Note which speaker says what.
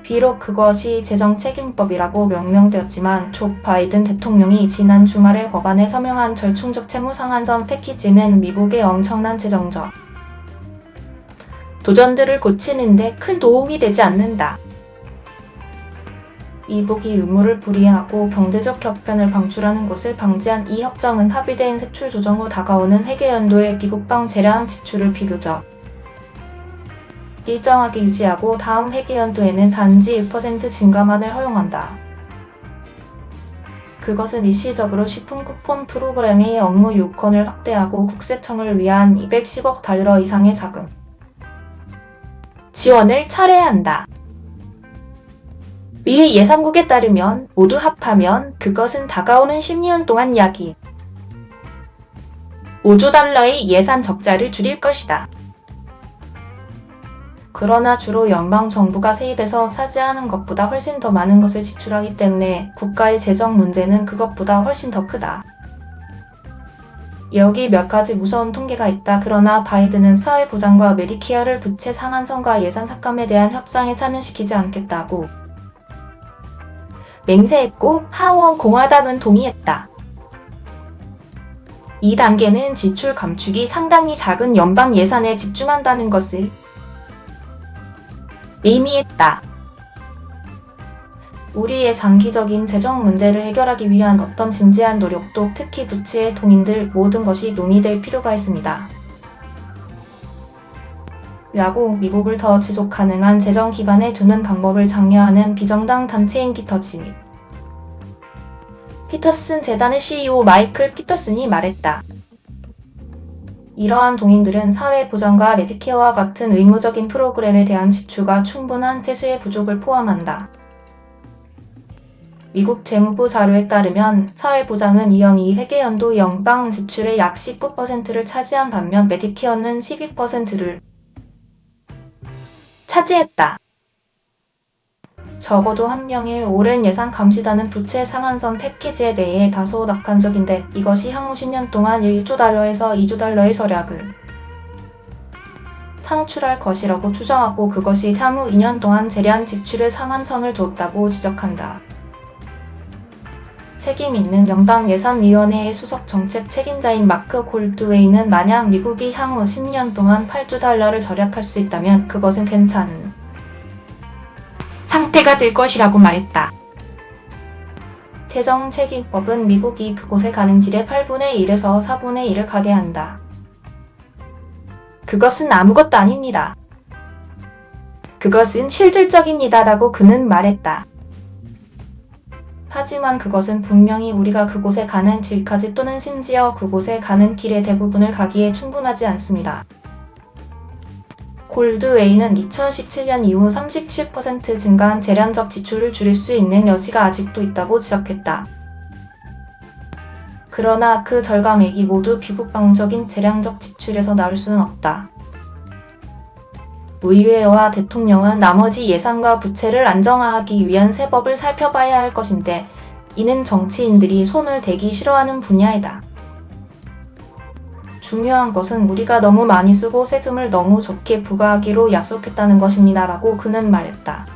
Speaker 1: 비록 그것이 재정책임법이라고 명명되었지만 조 바이든 대통령이 지난 주말에 법안에 서명한 절충적 채무 상한선 패키지는 미국의 엄청난 재정적 도전들을 고치는 데 큰 도움이 되지 않는다. 미국이 의무를 불이하고 경제적 격변을 방출하는 것을 방지한 이 협정은 합의된 세출 조정 후 다가오는 회계연도의 미국방 재량 지출을 비교적 일정하게 유지하고 다음 회계연도에는 단지 1% 증가만을 허용한다. 그것은 일시적으로 식품 쿠폰 프로그램의 업무 요건을 확대하고 국세청을 위한 210억 달러 이상의 자금 지원을 철회한다. 미 예산국에 따르면 모두 합하면 그것은 다가오는 10년 동안 약 5조 달러의 예산 적자를 줄일 것이다. 그러나 주로 연방정부가 세입에서 차지하는 것보다 훨씬 더 많은 것을 지출하기 때문에 국가의 재정 문제는 그것보다 훨씬 더 크다. 여기 몇 가지 무서운 통계가 있다. 그러나 바이든은 사회보장과 메디케어를 부채 상한선과 예산 삭감에 대한 협상에 참여시키지 않겠다고 맹세했고 하원 공화당은 동의했다. 이 단계는 지출 감축이 상당히 작은 연방 예산에 집중한다는 것을 의미했다. 우리의 장기적인 재정 문제를 해결하기 위한 어떤 진지한 노력도 특히 부채의 동인들 모든 것이 논의될 필요가 있습니다. 라고 미국을 더 지속 가능한 재정 기반에 두는 방법을 장려하는 비정당 단체인 피터슨 재단의 CEO 마이클 피터슨이 말했다. 이러한 동인들은 사회보장과 메디케어와 같은 의무적인 프로그램에 대한 지출과 충분한 세수의 부족을 포함한다. 미국 재무부 자료에 따르면 사회보장은 2022 회계연도 연방 지출의 약 19%를 차지한 반면 메디케어는 12%를 차지했다. 적어도 한 명의 오랜 예산 감시단은 부채 상한선 패키지에 대해 다소 낙관적인데 이것이 향후 10년 동안 1조 달러에서 2조 달러의 절약을 창출할 것이라고 추정하고 그것이 향후 2년 동안 재량 지출의 상한선을 뒀다고 지적한다. 책임 있는 연방예산위원회의 수석 정책 책임자인 마크 골드웨이는 만약 미국이 향후 10년 동안 8조 달러를 절약할 수 있다면 그것은 괜찮은 상태가 될 것이라고 말했다. 재정책임법은 미국이 그곳에 가는 길의 8분의 1에서 4분의 1을 가게 한다. 그것은 아무것도 아닙니다. 그것은 실질적입니다라고 그는 말했다. 하지만 그것은 분명히 우리가 그곳에 가는 길까지 또는 심지어 그곳에 가는 길의 대부분을 가기에 충분하지 않습니다. 골드웨이는 2017년 이후 37% 증가한 재량적 지출을 줄일 수 있는 여지가 아직도 있다고 지적했다. 그러나 그 절감액이 모두 비국방적인 재량적 지출에서 나올 수는 없다. 의회와 대통령은 나머지 예산과 부채를 안정화하기 위한 새 법을 살펴봐야 할 것인데 이는 정치인들이 손을 대기 싫어하는 분야이다. 중요한 것은 우리가 너무 많이 쓰고 세금을 너무 적게 부과하기로 약속했다는 것입니다라고 그는 말했다.